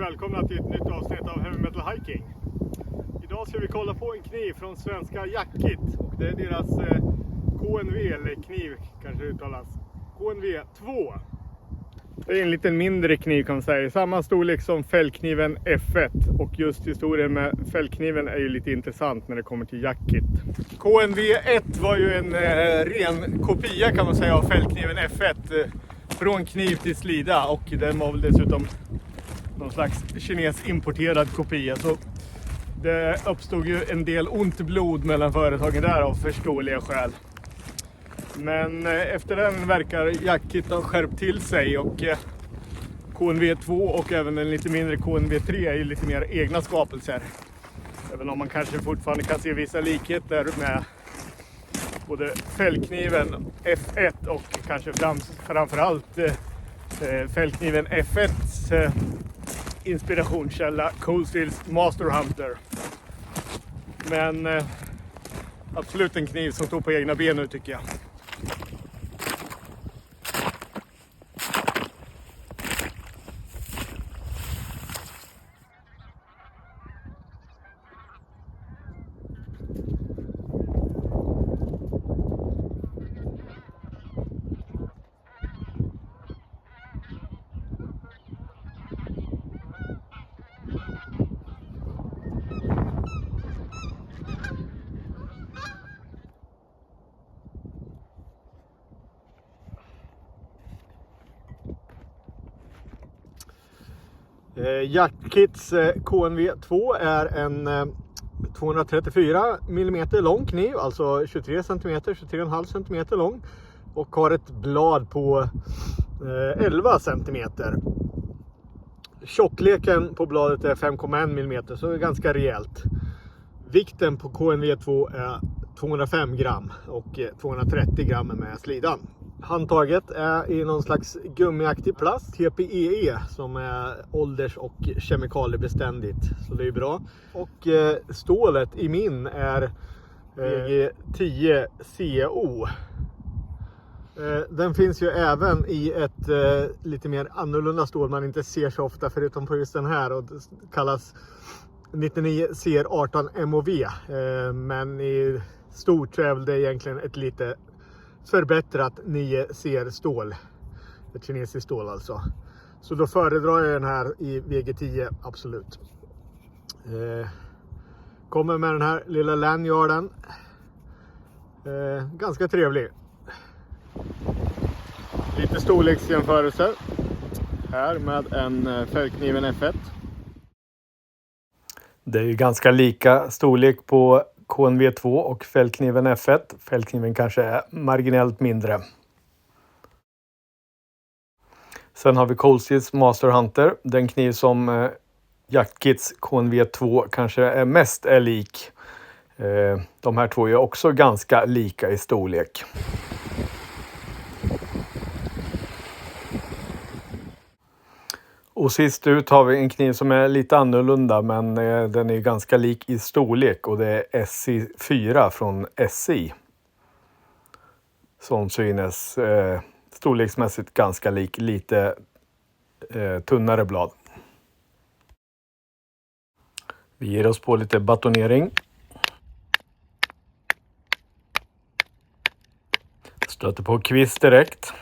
välkomna till ett nytt avsnitt av Heavy Metal Hiking. Idag ska vi kolla på en kniv från svenska Jackkit. Och det är deras KNV, eller kniv kanske det uttalas. KNV 2. Det är en lite mindre kniv kan man säga. Samma storlek som fällkniven F1. Och just historien med fällkniven är ju lite intressant när det kommer till Jackkit. KNV 1 var ju en ren kopia kan man säga av fällkniven F1. Från kniv till slida, och den var väl dessutom någon slags kines importerad kopia. Så det uppstod ju en del ont blod mellan företagen där av förståeliga skäl. Men efter den verkar Jackkit ha skärpt till sig, och KNV 2 och även en lite mindre KNV 3 är ju lite mer egna skapelser. Även om man kanske fortfarande kan se vissa likheter med både fällkniven F1 och kanske framförallt fällkniven F1s inspirationskälla Cold Steels Master Hunter. Men absolut en kniv som står på egna ben nu tycker jag. Jackkits KNV 2 är en 234 mm lång kniv, alltså 23 cm, 23,5 cm lång, och har ett blad på 11 cm. Tjockleken på bladet är 5,1 mm, så det är ganska rejält. Vikten på KNV 2 är 205 gram och 230 gram med slidan. Handtaget är i någon slags gummiaktig plast, TPEE, som är ålders- och kemikaliebeständigt, så det är bra. Och stålet i min är VG10 CO. Den finns ju även i ett lite mer annorlunda stål man inte ser så ofta förutom på just den här, och det kallas 99 CR18 MOV. Men i stort så är det egentligen ett lite förbättrat 9 CR stål, ett kinesiskt stål alltså. Så då föredrar jag den här i VG10 absolut. Kommer med den här lilla lanyarden. Ganska trevlig. Lite storleksjämförelse här med en fällkniven F1. Det är ju ganska lika storlek på KNV 2 och fällkniven F1. Fällkniven kanske är marginellt mindre. Sen har vi Cold Steels Master Hunter. Den kniv som Jackkits KNV 2 kanske är mest är lik. De här två är också ganska lika i storlek. Och sist ut har vi en kniv som är lite annorlunda, men den är ganska lik i storlek, och det är SC4 från SI. Som synes storleksmässigt ganska lik, lite tunnare blad. Vi ger oss på lite batonering. Stöter på kvist direkt.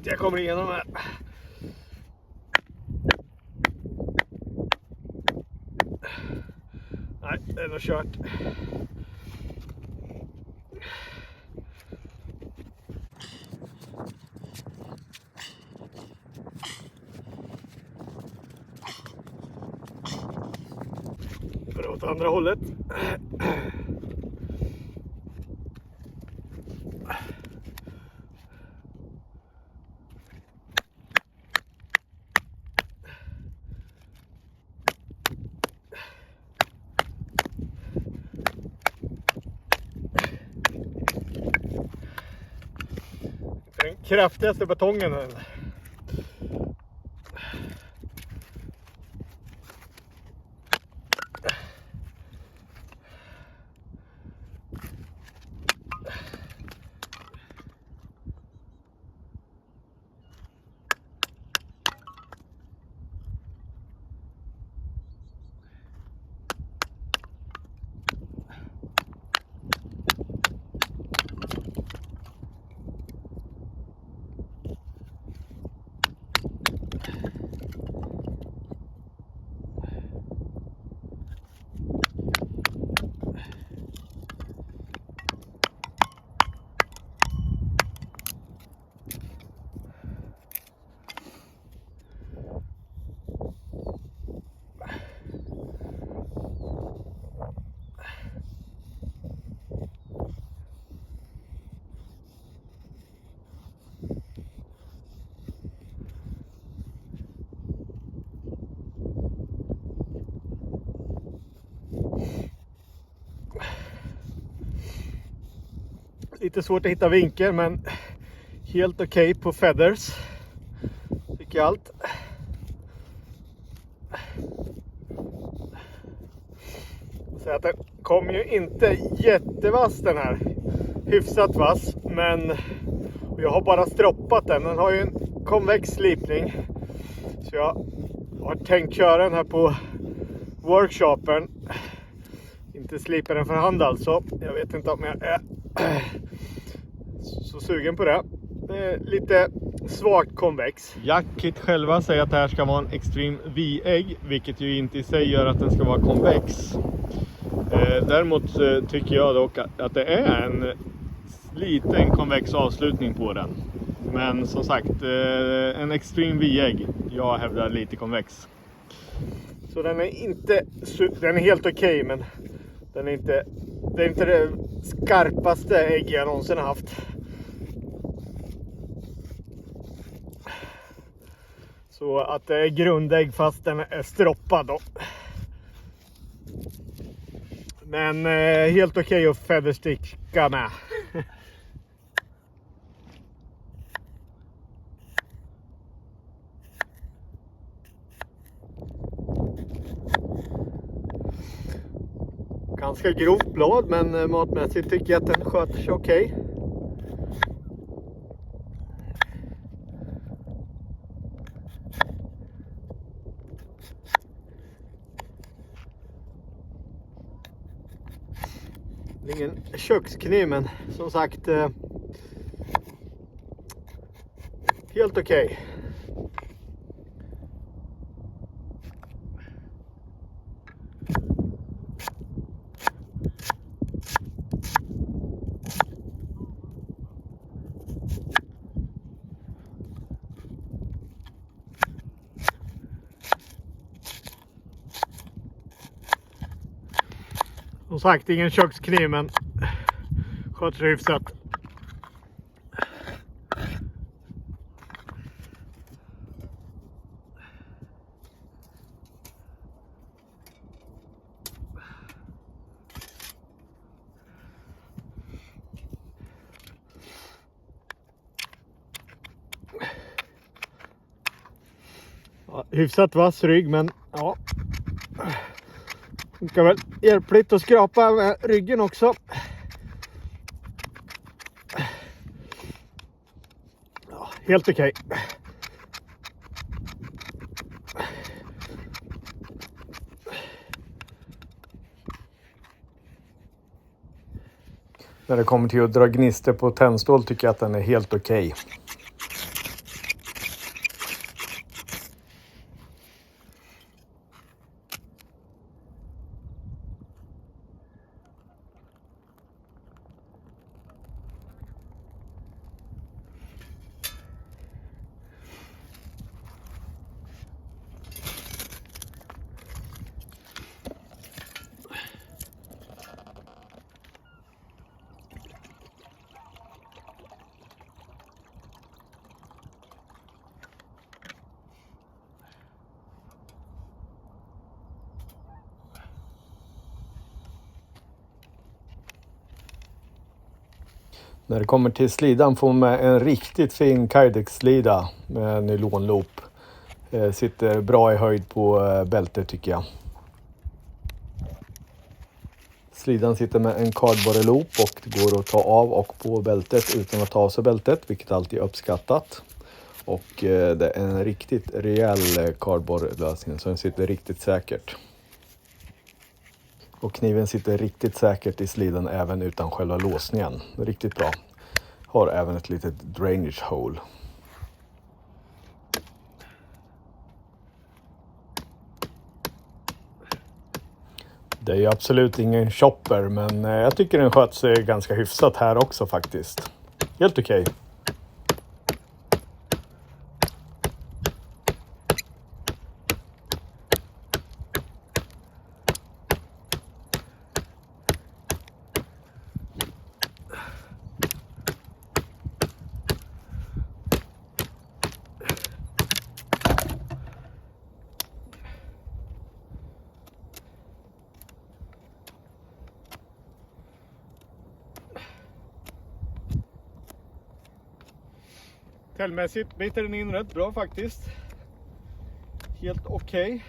Jag kommer igenom här. Nej, det är nog kört. För åt andra hållet. Den kraftigaste batongen. Lite svårt att hitta vinkel, men helt okej på feathers. Tycker jag allt. Så att den kommer ju inte jättevass den här. Hyfsat vass, men jag har bara stroppat den. Den har ju en konvex slipning. Så jag har tänkt köra den här på workshopen. Inte slipa den för hand alltså. Jag vet inte om jag är så sugen på det. Lite svagt konvex. Jackit själva säger att det här ska vara en Extreme V-ägg, vilket ju inte i sig gör att den ska vara konvex. Däremot tycker jag dock att det är en liten konvex avslutning på den. Men som sagt, en Extreme V-ägg. Jag hävdar lite konvex. Så den är helt okej, men det är inte det skarpaste ägg jag någonsin haft. Så att det är grundägg fast den är stroppad då. Men helt okej att feathersticka med. Ganska grovt blad, men matmässigt tycker jag att den sköter sig okej. Ingen kökskniv, men som sagt helt okej. Som sagt, ingen kökskniv, men sköter sig hyfsat. Ja, hyfsat vass rygg, men ja. Det kan väl hjälpligt att skrapa med ryggen också. Ja, helt okej. När det kommer till att dra gnister på tändstål tycker jag att den är helt okej. När det kommer till slidan får man en riktigt fin Kydex-slida med nylonloop. Sitter bra i höjd på bältet tycker jag. Slidan sitter med en cardboard loop och det går att ta av och på bältet utan att ta av sig bältet, vilket alltid är uppskattat. Och det är en riktigt rejäl cardboard-lösning så den sitter riktigt säkert. Och kniven sitter riktigt säkert i slidan även utan själva låsningen. Riktigt bra. Har även ett litet drainage hole. Det är ju absolut ingen chopper, men jag tycker den sköts sig ganska hyfsat här också faktiskt. Helt okej. Täljmässigt biter den in rätt bra faktiskt. Helt okej.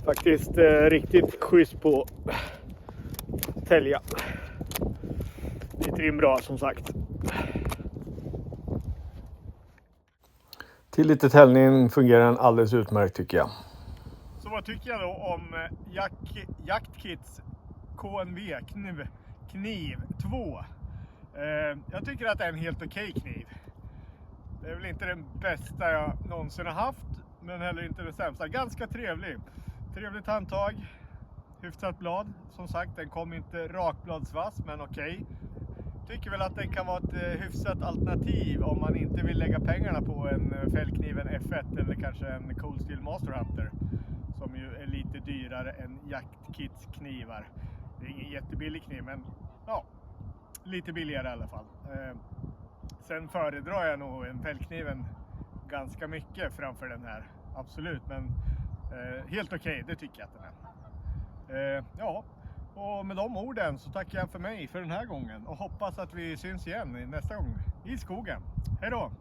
Faktiskt riktigt schysst på tälja. Sitter in bra som sagt. Till lite täljning fungerar den alldeles utmärkt tycker jag. Så vad tycker jag då om Jaktkits KNV kniv 2? Jag tycker att det är en helt okej kniv. Det är väl inte den bästa jag någonsin har haft, men heller inte den sämsta. Ganska trevlig. Trevligt handtag. Hyfsat blad. Som sagt, den kom inte rakbladsvass, men okej. Tycker väl att den kan vara ett hyfsat alternativ om man inte vill lägga pengarna på en fällkniv, en F1 eller kanske en Cold Steel Master Hunter. Som ju är lite dyrare än Jaktkits knivar. Det är ingen jättebillig kniv, men ja, lite billigare i alla fall. Sen föredrar jag nog en fällkniven ganska mycket framför den här. Absolut, men helt okej, det tycker jag att den är. Ja, och med de orden så tackar jag för mig för den här gången. Och hoppas att vi syns igen nästa gång i skogen. Hej då!